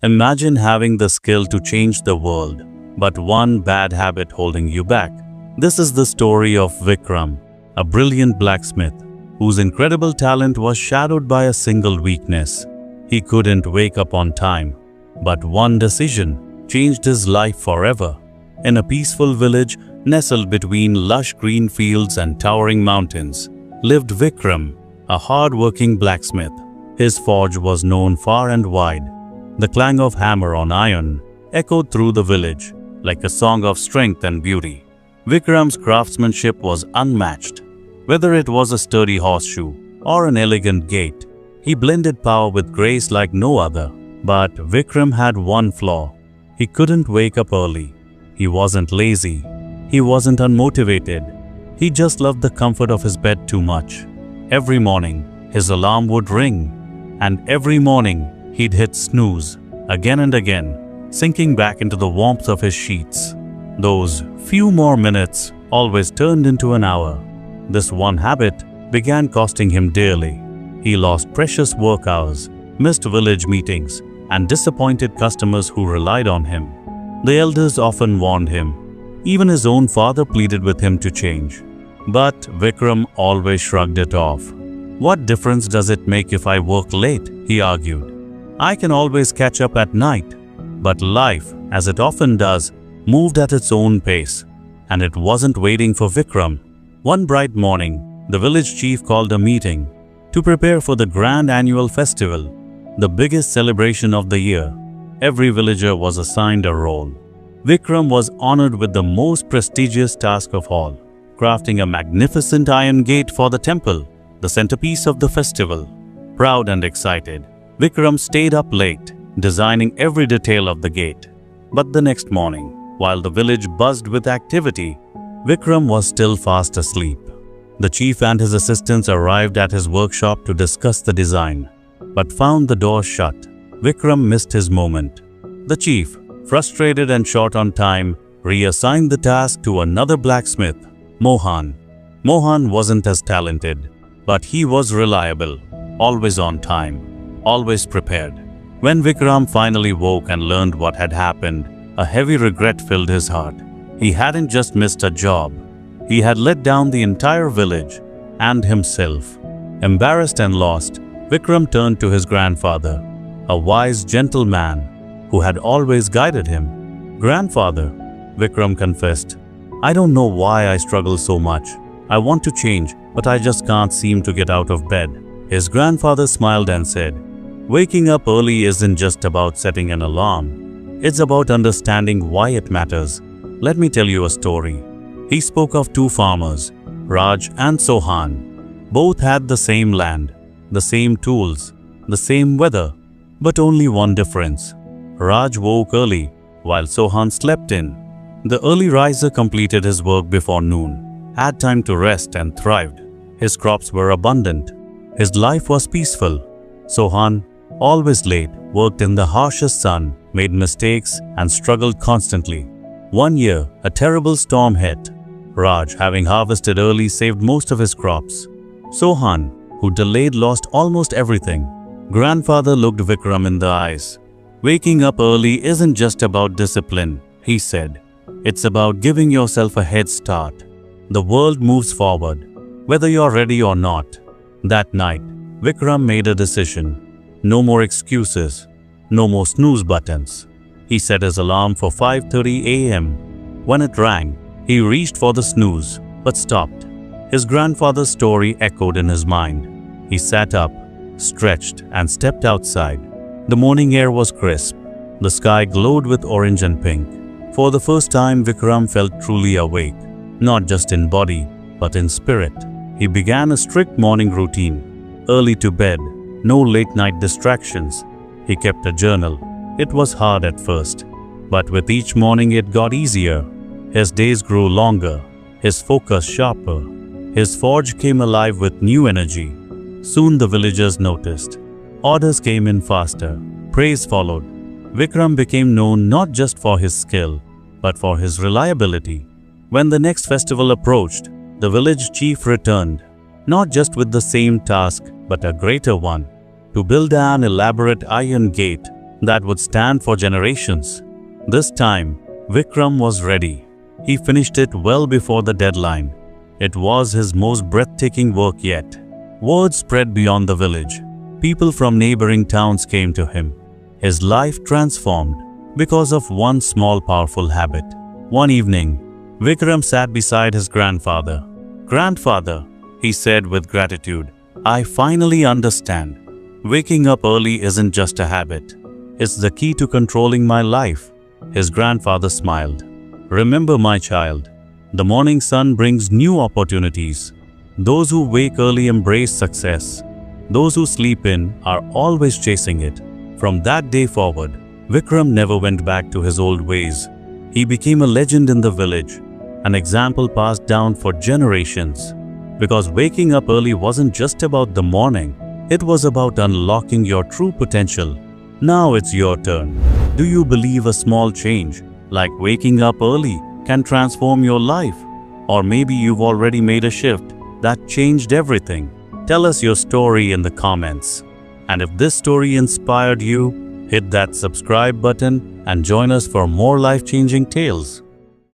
Imagine having the skill to change the world, but one bad habit holding you back. This is the story of Vikram, a brilliant blacksmith whose incredible talent was shadowed by a single weakness. He couldn't wake up on time, but one decision changed his life forever. In a peaceful village nestled between lush green fields and towering mountains, lived Vikram, a hard-working blacksmith. His forge was known far and wide. The clang of hammer on iron echoed through the village like a song of strength and beauty. Vikram's craftsmanship was unmatched. Whether it was a sturdy horseshoe or an elegant gate, he blended power with grace like no other. But Vikram had one flaw. He couldn't wake up early. He wasn't lazy. He wasn't unmotivated. He just loved the comfort of his bed too much. Every morning, his alarm would ring, and every morning, he'd hit snooze again and again, sinking back into the warmth of his sheets. Those few more minutes always turned into an hour. This one habit began costing him dearly. He lost precious work hours, missed village meetings, and disappointed customers who relied on him. The elders often warned him. Even his own father pleaded with him to change. But Vikram always shrugged it off. "What difference does it make if I work late?" he argued. "I can always catch up at night." But life, as it often does, moved at its own pace, and it wasn't waiting for Vikram. One bright morning, the village chief called a meeting to prepare for the grand annual festival, the biggest celebration of the year. Every villager was assigned a role. Vikram was honored with the most prestigious task of all, crafting a magnificent iron gate for the temple, the centerpiece of the festival. Proud and excited, Vikram stayed up late, designing every detail of the gate. But the next morning, while the village buzzed with activity, Vikram was still fast asleep. The chief and his assistants arrived at his workshop to discuss the design, but found the door shut. Vikram missed his moment. The chief, frustrated and short on time, reassigned the task to another blacksmith, Mohan. Mohan wasn't as talented, but he was reliable, always on time, always prepared. When Vikram finally woke and learned what had happened, a heavy regret filled his heart. He hadn't just missed a job. He had let down the entire village and himself. Embarrassed and lost, Vikram turned to his grandfather, a wise, gentle man who had always guided him. "Grandfather," Vikram confessed, "I don't know why I struggle so much. I want to change, but I just can't seem to get out of bed." His grandfather smiled and said, "Waking up early isn't just about setting an alarm. It's about understanding why it matters. Let me tell you a story." He spoke of two farmers, Raj and Sohan. Both had the same land, the same tools, the same weather, but only one difference. Raj woke early, while Sohan slept in. The early riser completed his work before noon, had time to rest and thrived. His crops were abundant. His life was peaceful. Sohan, always late, worked in the harshest sun, made mistakes, and struggled constantly. One year, a terrible storm hit. Raj, having harvested early, saved most of his crops. Sohan, who delayed, lost almost everything. Grandfather looked Vikram in the eyes. "Waking up early isn't just about discipline," he said. "It's about giving yourself a head start. The world moves forward, whether you're ready or not." That night, Vikram made a decision. No more excuses. No more snooze buttons. He set his alarm for 5:30 a.m. When it rang, he reached for the snooze, but stopped. His grandfather's story echoed in his mind. He sat up, stretched, and stepped outside. The morning air was crisp. The sky glowed with orange and pink. For the first time, Vikram felt truly awake, not just in body, but in spirit. He began a strict morning routine. Early to bed, no late-night distractions. He kept a journal. It was hard at first, but with each morning it got easier. His days grew longer, his focus sharper. His forge came alive with new energy. Soon the villagers noticed. Orders came in faster. Praise followed. Vikram became known not just for his skill, but for his reliability. When the next festival approached, the village chief returned, not just with the same task, but a greater one, to build an elaborate iron gate that would stand for generations. This time, Vikram was ready. He finished it well before the deadline. It was his most breathtaking work yet. Word spread beyond the village. People from neighboring towns came to him. His life transformed because of one small powerful habit. One evening, Vikram sat beside his grandfather. "Grandfather," he said with gratitude, "I finally understand. Waking up early isn't just a habit. It's the key to controlling my life." His grandfather smiled. "Remember, my child, the morning sun brings new opportunities. Those who wake early embrace success. Those who sleep in are always chasing it." From that day forward, Vikram never went back to his old ways. He became a legend in the village, an example passed down for generations. Because waking up early wasn't just about the morning, it was about unlocking your true potential. Now it's your turn. Do you believe a small change, like waking up early, can transform your life? Or maybe you've already made a shift that changed everything. Tell us your story in the comments. And if this story inspired you, hit that subscribe button and join us for more life-changing tales.